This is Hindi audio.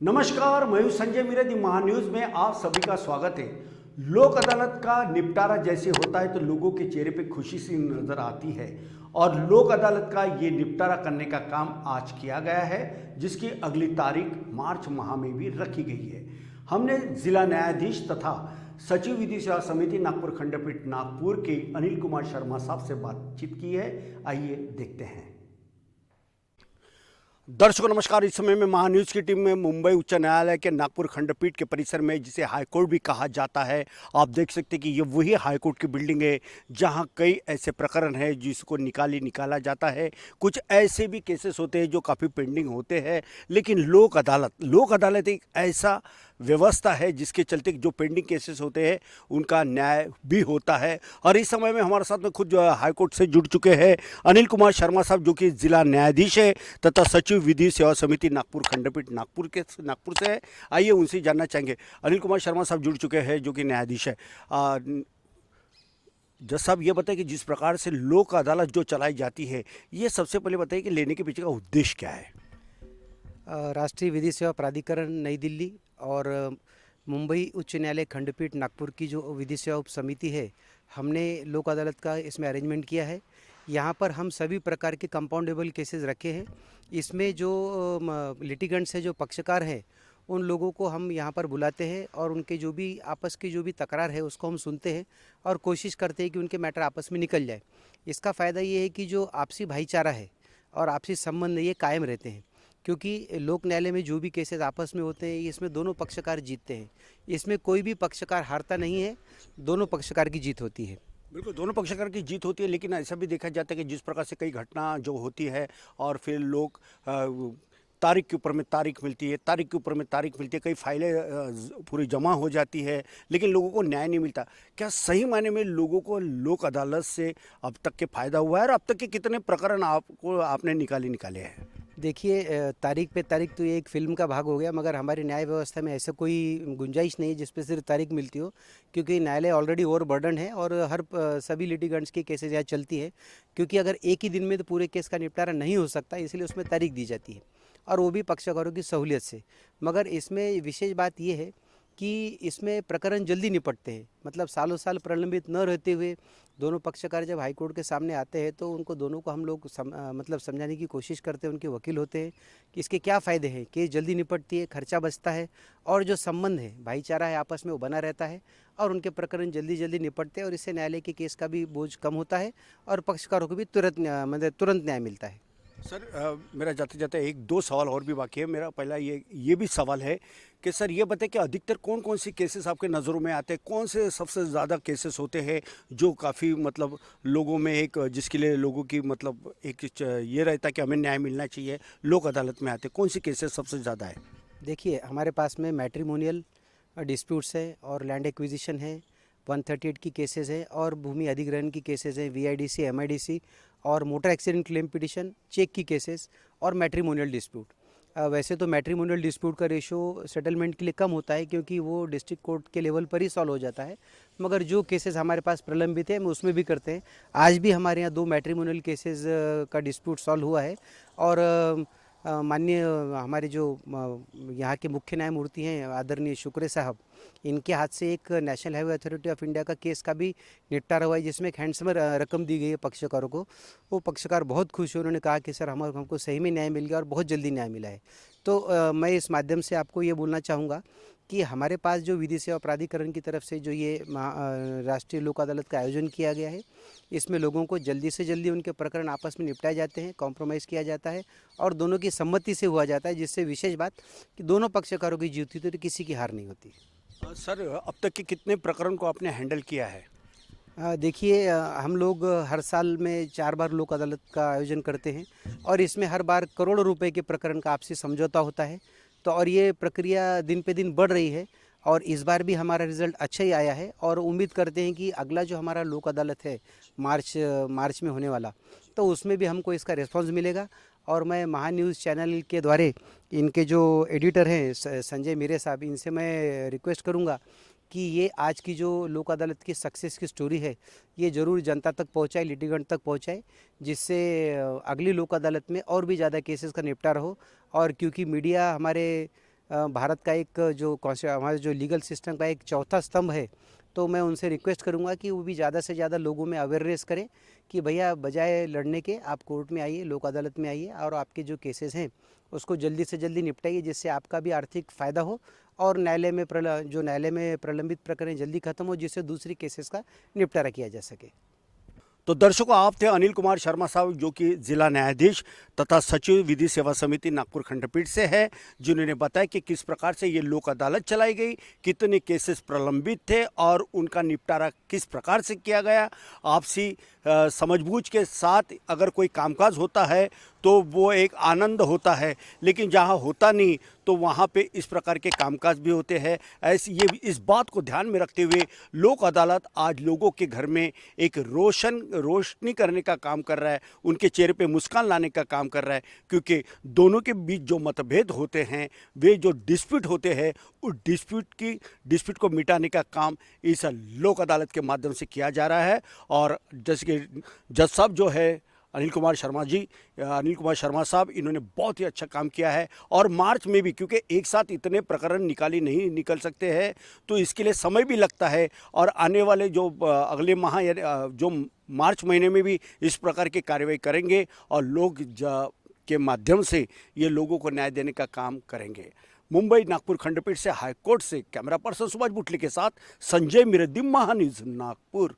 नमस्कार, मैं हूं संजय मीरे दी महान्यूज में आप सभी का स्वागत है। लोक अदालत का निपटारा जैसे होता है तो लोगों के चेहरे पे खुशी सी नजर आती है और लोक अदालत का ये निपटारा करने का काम आज किया गया है, जिसकी अगली तारीख मार्च माह में भी रखी गई है। हमने जिला न्यायाधीश तथा सचिव विधि सेवा समिति नागपुर खंडपीठ नागपुर के अनिल कुमार शर्मा साहब से बातचीत की है। आइए देखते हैं। दर्शकों नमस्कार, इस समय में महान्यूज की टीम में मुंबई उच्च न्यायालय के नागपुर खंडपीठ के परिसर में, जिसे हाईकोर्ट भी कहा जाता है, आप देख सकते हैं कि ये वही हाईकोर्ट की बिल्डिंग है जहां कई ऐसे प्रकरण हैं जिसको निकाला जाता है। कुछ ऐसे भी केसेस होते हैं जो काफ़ी पेंडिंग होते हैं, लेकिन लोक अदालत एक ऐसा व्यवस्था है जिसके चलते जो पेंडिंग केसेस होते हैं उनका न्याय भी होता है। और इस समय में हमारे साथ में खुद जो हाईकोर्ट से जुड़ चुके हैं अनिल कुमार शर्मा साहब, जो कि जिला न्यायाधीश है तथा सचिव विधि सेवा समिति नागपुर खंडपीठ नागपुर से है। आइए उनसे जानना चाहेंगे। अनिल कुमार शर्मा साहब जुड़ चुके हैं, जो कि न्यायाधीश है। जज साहब, ये बताइए कि जिस प्रकार से लोक अदालत जो चलाई जाती है, ये सबसे पहले बताइए कि लेने के पीछे का उद्देश्य क्या है। राष्ट्रीय विधि सेवा प्राधिकरण नई दिल्ली और मुंबई उच्च न्यायालय खंडपीठ नागपुर की जो विधि सेवा उप समिति है, हमने लोक अदालत का इसमें अरेंजमेंट किया है। यहाँ पर हम सभी प्रकार के कंपाउंडेबल केसेस रखे हैं। इसमें जो लिटिगेंट्स है, जो पक्षकार हैं, उन लोगों को हम यहाँ पर बुलाते हैं और उनके जो भी आपस की जो भी तकरार है उसको हम सुनते हैं और कोशिश करते हैं कि उनके मैटर आपस में निकल जाए। इसका फ़ायदा ये है कि जो आपसी भाईचारा है और आपसी संबंध ये कायम रहते हैं, क्योंकि लोक न्यायालय में जो भी केसेस आपस में होते हैं इसमें दोनों पक्षकार जीतते हैं। इसमें कोई भी पक्षकार हारता नहीं है, दोनों पक्षकार की जीत होती है। बिल्कुल, दोनों पक्षकार की जीत होती है, लेकिन ऐसा भी देखा जाता है कि जिस प्रकार से कई घटना जो होती है और फिर लोग तारीख के ऊपर में तारीख मिलती है, तारीख के ऊपर में तारीख मिलती है, कई फाइलें पूरी जमा हो जाती है, लेकिन लोगों को न्याय नहीं मिलता। क्या सही मायने में लोगों को लोक अदालत से अब तक के फ़ायदा हुआ है और अब तक के कितने प्रकरण आपने निकाले हैं। देखिए, तारीख पे तारीख तो ये एक फ़िल्म का भाग हो गया, मगर हमारी न्याय व्यवस्था में ऐसा कोई गुंजाइश नहीं है जिस पे सिर्फ तारीख मिलती हो, क्योंकि न्यायालय ऑलरेडी ओवरबर्डन है और सभी लिटिगेंट्स की केसेस यहाँ चलती है। क्योंकि अगर एक ही दिन में तो पूरे केस का निपटारा नहीं हो सकता, इसलिए उसमें तारीख दी जाती है और वो भी पक्षकारों की सहूलियत से। मगर इसमें विशेष बात ये है कि इसमें प्रकरण जल्दी निपटते हैं, मतलब सालों साल प्रलंबित न रहते हुए दोनों पक्षकार जब हाईकोर्ट के सामने आते हैं तो उनको दोनों को हम लोग मतलब समझाने की कोशिश करते हैं, उनके वकील होते हैं कि इसके क्या फ़ायदे हैं। केस जल्दी निपटती है, खर्चा बचता है और जो संबंध है, भाईचारा है आपस में, वो बना रहता है और उनके प्रकरण जल्दी जल्दी निपटते हैं और इससे न्यायालय के केस का भी बोझ कम होता है और पक्षकारों को भी तुरंत न्याय मिलता है। सर, मेरा जाते जाते एक दो सवाल और भी बाकी है। मेरा पहला ये भी सवाल है कि सर ये बताएं कि अधिकतर कौन कौन सी केसेस आपके नज़रों में आते हैं, कौन से सबसे ज़्यादा केसेस होते हैं जो काफ़ी मतलब लोगों में एक जिसके लिए लोगों की मतलब एक ये रहता है कि हमें न्याय मिलना चाहिए, लोक अदालत में आते, कौन सी केसेस सबसे ज़्यादा है। देखिए, हमारे पास में मैट्रिमोनियल डिस्प्यूट्स है और लैंड एक्विजिशन है, 138 की केसेस है और भूमि अधिग्रहण की केसेस है, वीआईडीसी, एमआईडीसी और motor accident claim petition, check की केसेस और मैट्रिमोनियल डिस्प्यूट। वैसे तो मैट्रिमोनियल डिस्प्यूट का रेशो सेटलमेंट के लिए कम होता है क्योंकि वो डिस्ट्रिक्ट कोर्ट के लेवल पर ही सॉल्व हो जाता है, मगर जो केसेस हमारे पास प्रलंबित है हम उसमें भी करते हैं। आज भी हमारे यहाँ 2 मैट्रिमोनियल केसेस का डिस्प्यूट सॉल्व हुआ है और माननीय हमारे जो यहाँ के मुख्य न्यायमूर्ति हैं आदरणीय शुक्रे साहब, इनके हाथ से एक national highway authority of India का केस का भी निपटारा हुआ है जिसमें एक हैंडसम रकम दी गई है पक्षकारों को। वो पक्षकार बहुत खुश हुए, उन्होंने कहा कि सर हमको सही में न्याय मिल गया और बहुत जल्दी न्याय मिला है। तो मैं इस माध्यम से आपको ये बोलना चाहूँगा कि हमारे पास जो विधि सेवा प्राधिकरण की तरफ से जो ये राष्ट्रीय लोक अदालत का आयोजन किया गया है, इसमें लोगों को जल्दी से जल्दी उनके प्रकरण आपस में निपटाए जाते हैं, कॉम्प्रोमाइज़ किया जाता है और दोनों की सम्मति से हुआ जाता है, जिससे विशेष बात कि दोनों पक्षकारों की जीत होती है तो किसी की हार नहीं होती। सर, अब तक के कितने प्रकरण को आपने हैंडल किया है। देखिए, हम लोग हर साल में 4 बार लोक अदालत का आयोजन करते हैं और इसमें हर बार करोड़ों रुपए के प्रकरण का आपसी समझौता होता है। तो और ये प्रक्रिया दिन पे दिन बढ़ रही है और इस बार भी हमारा रिज़ल्ट अच्छा ही आया है और उम्मीद करते हैं कि अगला जो हमारा लोक अदालत है मार्च में होने वाला, तो उसमें भी हमको इसका रिस्पॉन्स मिलेगा। और मैं महान्यूज़ चैनल के द्वारा इनके जो एडिटर हैं संजय मीरे साहब, इनसे मैं रिक्वेस्ट करूँगा कि ये आज की जो लोक अदालत की सक्सेस की स्टोरी है ये ज़रूर जनता तक पहुँचाए, लिटिगेंट तक पहुँचाए, जिससे अगली लोक अदालत में और भी ज़्यादा केसेस का निपटारा हो। और क्योंकि मीडिया हमारे भारत का एक जो हमारे जो लीगल सिस्टम का एक चौथा स्तंभ है, तो मैं उनसे रिक्वेस्ट करूंगा कि वो भी ज़्यादा से ज़्यादा लोगों में अवेयरनेस करें कि भैया बजाय लड़ने के आप कोर्ट में आइए, लोक अदालत में आइए और आपके जो केसेस हैं उसको जल्दी से जल्दी निपटाइए, जिससे आपका भी आर्थिक फ़ायदा हो और न्यायालय में प्रलंबित प्रकरण जल्दी खत्म हो, जिससे दूसरी केसेस का निपटारा किया जा सके। तो दर्शकों, आप थे अनिल कुमार शर्मा साहब, जो कि जिला न्यायाधीश तथा सचिव विधि सेवा समिति नागपुर खंडपीठ से है, जिन्होंने बताया कि किस प्रकार से ये लोक अदालत चलाई गई, कितने केसेस प्रलंबित थे और उनका निपटारा किस प्रकार से किया गया। आपसी समझबूझ के साथ अगर कोई कामकाज होता है तो वो एक आनंद होता है, लेकिन जहाँ होता नहीं तो वहाँ पे इस प्रकार के कामकाज भी होते हैं। इस बात को ध्यान में रखते हुए लोक अदालत आज लोगों के घर में एक रोशनी करने का काम कर रहा है, उनके चेहरे पे मुस्कान लाने का काम कर रहा है, क्योंकि दोनों के बीच जो मतभेद होते हैं, वे जो डिस्प्यूट होते हैं, उस डिस्प्यूट को मिटाने का काम इस लोक अदालत के माध्यम से किया जा रहा है। और जैसे कि जज साहब जो है अनिल कुमार शर्मा साहब, इन्होंने बहुत ही अच्छा काम किया है। और मार्च में भी, क्योंकि एक साथ इतने प्रकरण नहीं निकल सकते हैं, तो इसके लिए समय भी लगता है। और आने वाले जो अगले माह या जो मार्च महीने में भी इस प्रकार की कार्रवाई करेंगे और लोग के माध्यम से ये लोगों को न्याय देने का काम करेंगे। मुंबई नागपुर खंडपीठ से हाईकोर्ट से कैमरा पर्सन सुभाष बुटले के साथ संजय मिरेद्दी, महान्यूज़ नागपुर।